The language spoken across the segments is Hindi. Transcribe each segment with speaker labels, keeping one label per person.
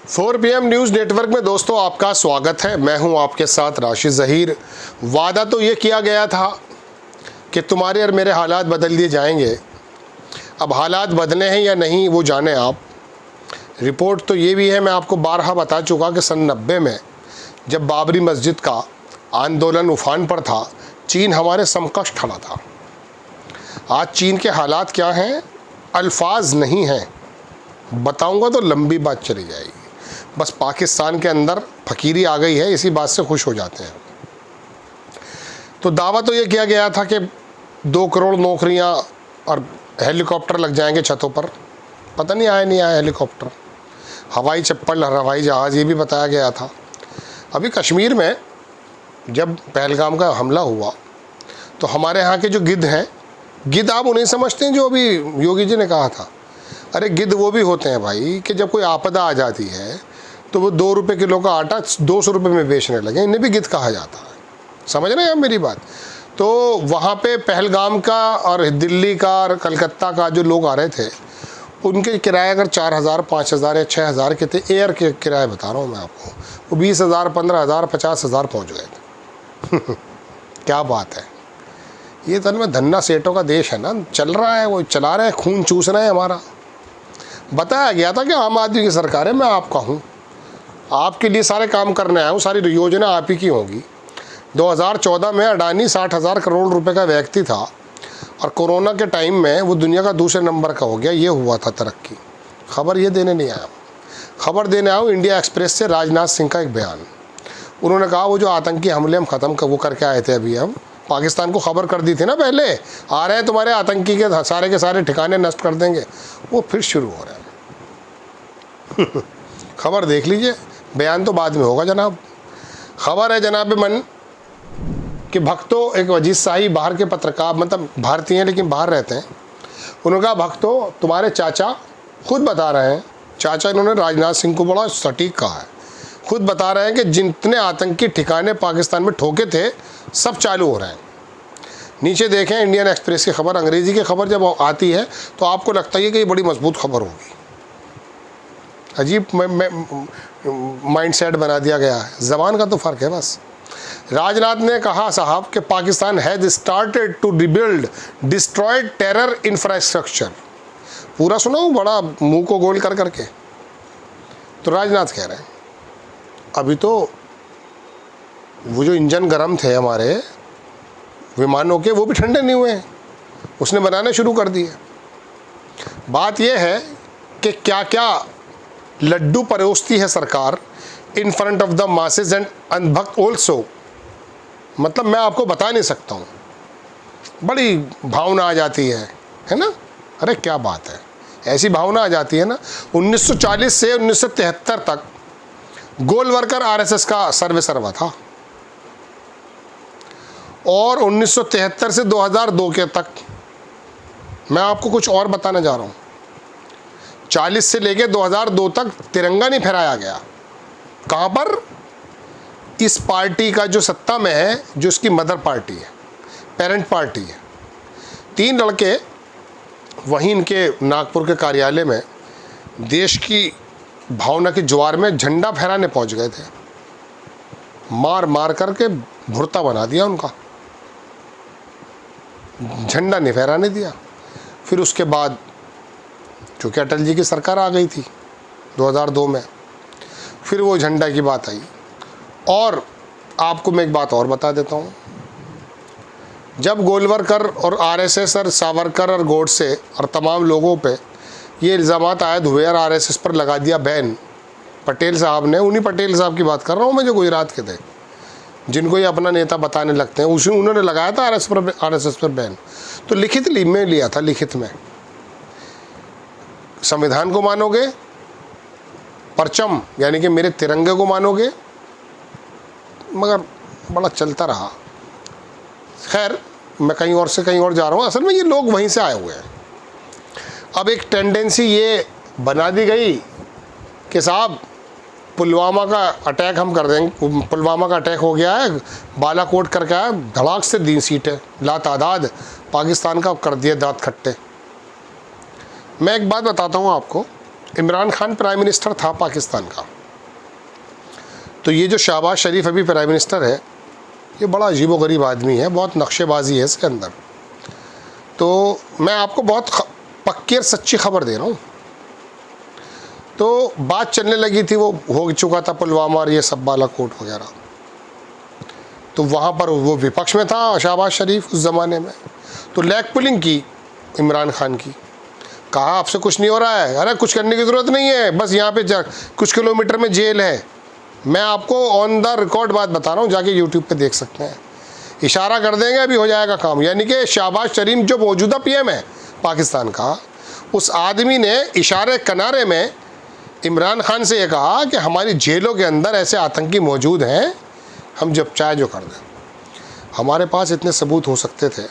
Speaker 1: 4 PM न्यूज़ नेटवर्क में दोस्तों आपका स्वागत है। मैं हूं आपके साथ राशिद ज़हीर। वादा तो ये किया गया था कि तुम्हारे और मेरे हालात बदल दिए जाएंगे। अब हालात बदले हैं या नहीं वो जाने आप। रिपोर्ट तो ये भी है, मैं आपको बारहा बता चुका कि सन 90 में जब बाबरी मस्जिद का आंदोलन उफान पर था, चीन हमारे समकक्ष खड़ा था। आज चीन के हालात क्या हैं, अल्फाज नहीं हैं, बताऊंगा तो लंबी बात चली जाएगी। बस पाकिस्तान के अंदर फकीरी आ गई है, इसी बात से खुश हो जाते हैं। तो दावा तो ये किया गया था कि 2 करोड़ नौकरियां और हेलीकॉप्टर लग जाएंगे छतों पर। पता नहीं आया नहीं आया हेलीकॉप्टर, हवाई चप्पल, हवाई जहाज़, ये भी बताया गया था। अभी कश्मीर में जब पहलगाम का हमला हुआ तो हमारे यहाँ के जो गिद्ध हैं, गिद्ध आप उन्हें समझते हैं जो अभी योगी जी ने कहा था। अरे गिद्ध वो भी होते हैं भाई कि जब कोई आपदा आ जाती है तो वो 2 रुपये किलो का आटा 200 रुपये में बेचने लगे, इन्हें भी गिद्ध कहा जाता है। समझ रहे हैं आप मेरी बात। तो वहाँ पे पहलगाम का और दिल्ली का और कलकत्ता का जो लोग आ रहे थे, उनके किराए अगर 4,000, 5,000 या 6,000 के थे, एयर के किराए बता रहा हूँ मैं आपको, वो 20,000, 15,000, 50,000 पहुँच गए थे। क्या बात है। ये तो में धन्ना सेठों का देश है ना, चल रहा है, वो चला रहे हैं, खून चूस रहे हैं हमारा। बताया गया था कि आम आदमी की सरकार है, मैं आपका हूँ, आपके लिए सारे काम करने आया हूँ, सारी योजना आप ही की होगी। 2014 में अडानी 60,000 करोड़ रुपए का व्यक्ति था और कोरोना के टाइम में वो दुनिया का दूसरे नंबर का हो गया। ये हुआ था तरक्की। खबर ये देने नहीं आया, खबर देने आया हूँ इंडिया एक्सप्रेस से राजनाथ सिंह का एक बयान। उन्होंने कहा वो जो आतंकी हमले हम ख़त्म वो करके आए थे, अभी हम पाकिस्तान को खबर कर दी थी ना पहले, आ रहे हैं तुम्हारे आतंकी के सारे ठिकाने नष्ट कर देंगे, वो फिर शुरू हो रहे हैं। खबर देख लीजिए, बयान तो बाद में होगा जनाब। खबर है जनाब मन कि भक्तों, एक अजीत शाही बाहर के पत्रकार, मतलब भारतीय हैं लेकिन बाहर रहते हैं, उन्होंने कहा भक्तों तुम्हारे चाचा खुद बता रहे हैं, चाचा इन्होंने राजनाथ सिंह को बड़ा सटीक कहा है, खुद बता रहे हैं कि जितने आतंकी ठिकाने पाकिस्तान में ठोके थे सब चालू हो रहे हैं। नीचे देखें इंडियन एक्सप्रेस की खबर। अंग्रेज़ी की खबर जब आती है तो आपको लगता है कि ये बड़ी मजबूत खबर होगी। अजीब माइंड सेट बना दिया गया है, ज़बान का तो फ़र्क है बस। राजनाथ ने कहा साहब कि Pakistan has started to rebuild destroyed terror infrastructure. पूरा सुना हूँ, बड़ा मुंह को गोल कर करके। तो राजनाथ कह रहे हैं अभी तो वो जो इंजन गर्म थे हमारे विमानों के, वो भी ठंडे नहीं हुए हैं, उसने बनाने शुरू कर दिए। बात यह है कि क्या क्या लड्डू परोसती है सरकार in front of the masses and अनभक्त ऑल्सो। मतलब मैं आपको बता नहीं सकता हूँ, बड़ी भावना आ जाती है ना। अरे क्या बात है, ऐसी भावना आ जाती है ना। 1940 से 1973 तक गोलवरकर आरएसएस का सर्वा था और 1973 से 2002 के तक मैं आपको कुछ और बताने जा रहा हूँ। 40 से लेके 2002 तक तिरंगा नहीं फहराया गया। कहाँ पर? इस पार्टी का जो सत्ता में है, जो इसकी मदर पार्टी है, पेरेंट पार्टी है। 3 लड़के वहीं इनके नागपुर के कार्यालय में देश की भावना की ज्वार में झंडा फहराने पहुंच गए थे। मार मार करके भुर्ता बना दिया उनका, झंडा नहीं फहराने दिया। फिर उसके बाद चूँकि अटल जी की सरकार आ गई थी 2002 में, फिर वो झंडा की बात आई। और आपको मैं एक बात और बता देता हूँ, जब गोलवरकर और आरएसएस और सावरकर और गोडसे और तमाम लोगों पे ये इल्ज़ामात आयद हुए और आरएसएस पर लगा दिया बैन, पटेल साहब ने, उन्हीं पटेल साहब की बात कर रहा हूँ मैं जो गुजरात के थे, जिनको ये अपना नेता बताने लगते हैं, उसी उन्होंने लगाया था आरएसएस पर बैन। तो लिखित में लिया था, लिखित में संविधान को मानोगे, परचम यानी कि मेरे तिरंगे को मानोगे, मगर बड़ा चलता रहा। खैर मैं कहीं और से कहीं और जा रहा हूँ, असल में ये लोग वहीं से आए हुए हैं। अब एक टेंडेंसी ये बना दी गई कि साहब पुलवामा का अटैक हम कर देंगे, पुलवामा का अटैक हो गया है, बालाकोट करके आया, धड़ाक से 3 सीटें लातादाद पाकिस्तान का कर दिए दांत खट्टे। मैं एक बात बताता हूँ आपको, इमरान खान प्राइम मिनिस्टर था पाकिस्तान का, तो ये जो शहबाज शरीफ अभी प्राइम मिनिस्टर है, ये बड़ा अजीबोगरीब आदमी है, बहुत नक्शेबाजी है इसके अंदर। तो मैं आपको बहुत पक्की और सच्ची खबर दे रहा हूँ। तो बात चलने लगी थी, वो हो चुका था पुलवामा और ये सब बालाकोट वगैरह, तो वहाँ पर वो विपक्ष में था शहबाज शरीफ उस ज़माने में। तो लेग पुलिंग की इमरान खान की, कहा आपसे कुछ नहीं हो रहा है, अरे कुछ करने की ज़रूरत नहीं है, बस यहाँ पे कुछ किलोमीटर में जेल है। मैं आपको ऑन द रिकॉर्ड बात बता रहा हूँ, जाके यूट्यूब पे देख सकते हैं। इशारा कर देंगे अभी हो जाएगा काम। यानी कि शहबाज शरीफ जो मौजूदा पीएम है पाकिस्तान का, उस आदमी ने इशारे किनारे में इमरान खान से ये कहा कि हमारी जेलों के अंदर ऐसे आतंकी मौजूद हैं, हम जब चाहे जो कर दें। हमारे पास इतने सबूत हो सकते थे,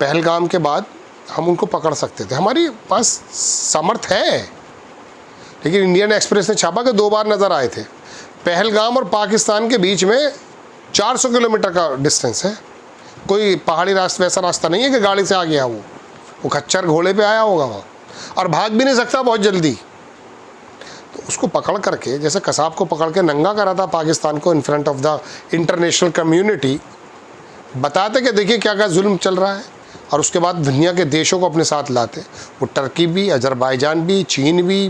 Speaker 1: पहलगाम के बाद हम उनको पकड़ सकते थे, हमारी पास सामर्थ्य है। लेकिन इंडियन एक्सप्रेस ने छापा कि 2 बार नज़र आए थे। पहलगाम और पाकिस्तान के बीच में 400 किलोमीटर का डिस्टेंस है, कोई पहाड़ी रास्ता वैसा रास्ता नहीं है कि गाड़ी से आ गया वो खच्चर घोड़े पे आया होगा वहाँ, और भाग भी नहीं सकता बहुत जल्दी। तो उसको पकड़ करके, जैसे कसाब को पकड़ के नंगा करा था पाकिस्तान को इन front of the international community, बताते कि देखिए क्या क्या जुल्म चल रहा है, और उसके बाद दुनिया के देशों को अपने साथ लाते। वो टर्की भी, अजरबैजान भी, चीन भी,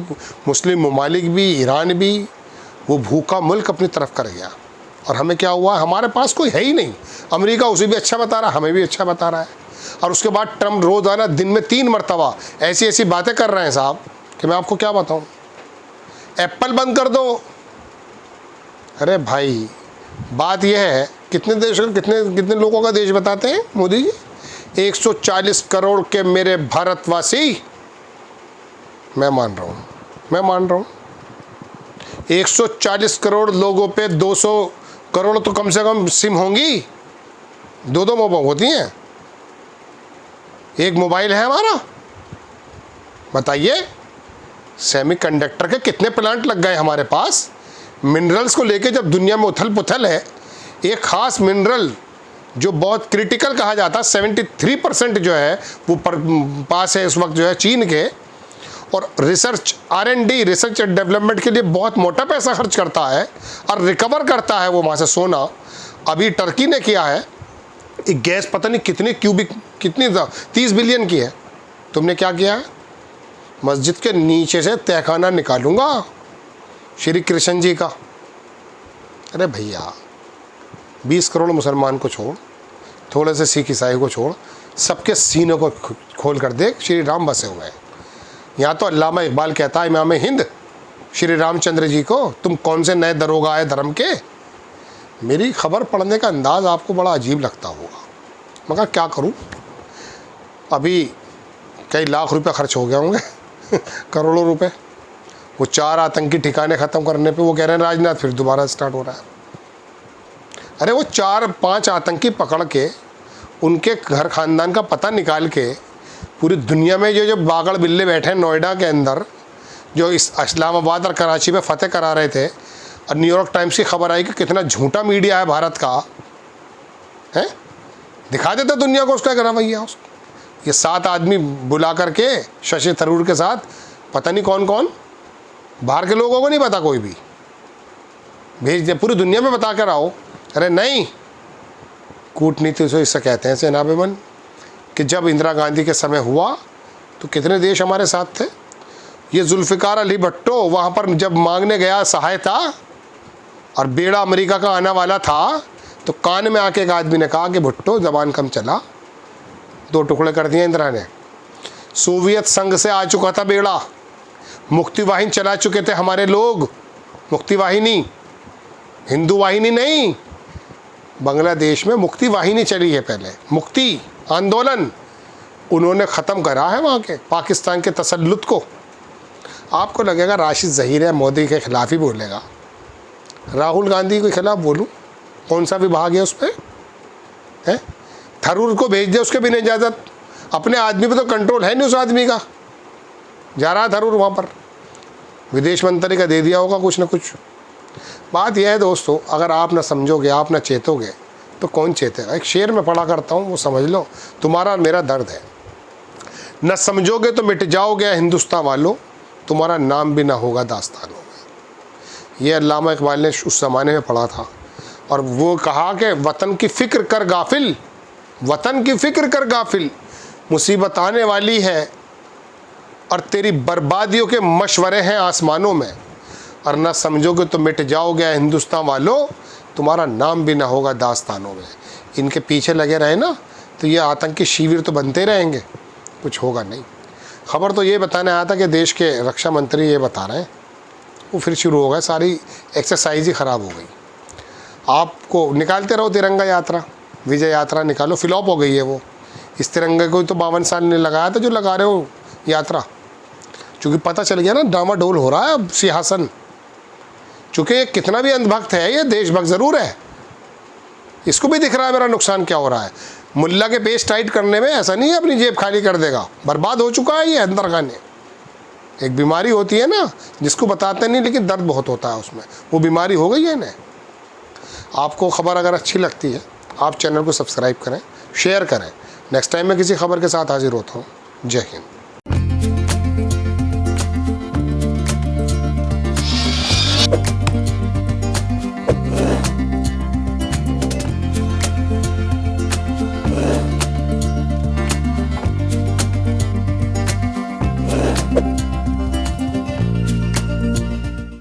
Speaker 1: मुस्लिम ममालिक भी, ईरान भी, वो भूखा मुल्क अपनी तरफ कर गया। और हमें क्या हुआ, हमारे पास कोई है ही नहीं। अमेरिका उसे भी अच्छा बता रहा है, हमें भी अच्छा बता रहा है। और उसके बाद ट्रम्प रोज़ाना दिन में 3 मरतबा ऐसी ऐसी बातें कर रहे हैं साहब कि मैं आपको क्या बताऊं। एप्पल बंद कर दो। अरे भाई, बात यह है, कितने देश, कितने लोगों का देश बताते हैं मोदी जी? 140 करोड़ के मेरे भारतवासी, मैं मान रहा हूँ 140 करोड़ लोगों पे 200 करोड़ तो कम से कम सिम होंगी, 2 मोबाइल होती हैं, एक मोबाइल है हमारा। बताइए, सेमीकंडक्टर के कितने प्लांट लग गए हमारे पास। मिनरल्स को लेके जब दुनिया में उथल पुथल है, एक ख़ास मिनरल जो बहुत क्रिटिकल कहा जाता है, 73% जो है वो पास है इस वक्त जो है चीन के, और research R&D, research and development के लिए बहुत मोटा पैसा खर्च करता है और रिकवर करता है वो वहाँ से सोना। अभी टर्की ने किया है एक गैस, पता नहीं कितनी 30 बिलियन की है। तुमने क्या किया है? मस्जिद के नीचे से तहखाना निकालूंगा श्री कृष्ण जी का। अरे भैया, 20 करोड़ मुसलमान को छोड़, थोड़े से सिख ईसाई को छोड़, सबके सीनों को खोल कर देख, श्री राम बसे हुए हैं। यहाँ तो अल्लामा इकबाल कहता है इमाम हिंद श्री रामचंद्र जी को, तुम कौन से नए दरोगा आए धर्म के। मेरी खबर पढ़ने का अंदाज़ आपको बड़ा अजीब लगता होगा, मगर क्या करूँ, अभी कई लाख रुपए खर्च हो गए होंगे करोड़ों रुपए। वो 4 आतंकी ठिकाने ख़त्म करने पे वो कह रहे हैं राजनाथ फिर दोबारा स्टार्ट हो रहा है। अरे वो 4-5 आतंकी पकड़ के, उनके घर ख़ानदान का पता निकाल के, पूरी दुनिया में जो बागड़ बिल्ले बैठे हैं नोएडा के अंदर, जो इस इस्लामाबाद और कराची में फतेह करा रहे थे, और न्यूयॉर्क टाइम्स की खबर आई कि कितना झूठा मीडिया है भारत का, है, दिखा देता दुनिया को उसका रवैया। उसको ये 7 आदमी बुला करके शशि थरूर के साथ, पता नहीं कौन कौन, बाहर के लोगों को नहीं पता, कोई भी भेज दे, पूरी दुनिया में बता कर आओ। अरे नहीं, कूटनीति से इससे कहते हैं सेनाभिमान, कि जब इंदिरा गांधी के समय हुआ तो कितने देश हमारे साथ थे। ये जुल्फ़िकार अली भट्टो वहाँ पर जब मांगने गया सहायता और बेड़ा अमेरिका का आने वाला था, तो कान में आके एक आदमी ने कहा कि भुट्टो ज़बान कम चला, 2 टुकड़े कर दिए इंदिरा ने। सोवियत संघ से आ चुका था बेड़ा, मुक्ति वाहिनी चला चुके थे हमारे लोग, मुक्ति वाहिनी, हिंदू वाहिनी नहीं, बांग्लादेश में मुक्ति वाहिनी चली है पहले, मुक्ति आंदोलन उन्होंने ख़त्म करा है वहाँ के पाकिस्तान के तसल्लुत को। आपको लगेगा राशिद ज़हीर है, मोदी के ख़िलाफ़ ही बोलेगा, राहुल गांधी के ख़िलाफ़ बोलूँ, कौन सा विभाग है उस पर, है? थरूर को भेज दे उसके बिना इजाज़त, अपने आदमी पे तो कंट्रोल है नहीं उस आदमी का, जा रहा थरूर वहाँ पर, विदेश मंत्री का दे दिया होगा कुछ ना कुछ। बात यह है दोस्तों, अगर आप ना समझोगे, आप ना चेतोगे, तो कौन चेतेगा। एक शेर में पढ़ा करता हूँ, वो समझ लो, तुम्हारा मेरा दर्द है। न समझोगे तो मिट जाओगे हिंदुस्तान वालों, तुम्हारा नाम भी ना होगा दास्तानों में। ये अल्लामा इकबाल ने उस ज़माने में पढ़ा था। और वो कहा कि वतन की फ़िक्र कर गाफिल, वतन की फ़िक्र कर गाफिल, मुसीबत आने वाली है और तेरी बर्बादियों के मशवरे हैं आसमानों में, और ना समझोगे तो मिट जाओगे हिंदुस्तान वालों, तुम्हारा नाम भी ना होगा दास्तानों में। इनके पीछे लगे रहे ना तो ये आतंकी शिविर तो बनते रहेंगे, कुछ होगा नहीं। खबर तो ये बताने आया था कि देश के रक्षा मंत्री ये बता रहे हैं, वो फिर शुरू हो गया, सारी एक्सरसाइज ही ख़राब हो गई। आपको निकालते रहो तिरंगा यात्रा, विजय यात्रा निकालो, फ्लॉप हो गई है वो। इस तिरंगे को तो 52 साल ने लगाया था जो लगा रहे हो यात्रा, चूँकि पता चल गया ना डामाडोल हो रहा है अब सिंहासन। चूँकि ये कितना भी अंधभक्त है, ये देशभक्त ज़रूर है, इसको भी दिख रहा है मेरा नुकसान क्या हो रहा है। मुल्ला के पेश टाइट करने में ऐसा नहीं है अपनी जेब खाली कर देगा, बर्बाद हो चुका है ये अंदर खाने। एक बीमारी होती है ना जिसको बताते नहीं, लेकिन दर्द बहुत होता है उसमें, वो बीमारी हो गई है ना। आपको खबर अगर अच्छी लगती है आप चैनल को सब्सक्राइब करें, शेयर करें। नेक्स्ट टाइम मैं किसी खबर के साथ हाजिर होता हूँ। जय हिंद।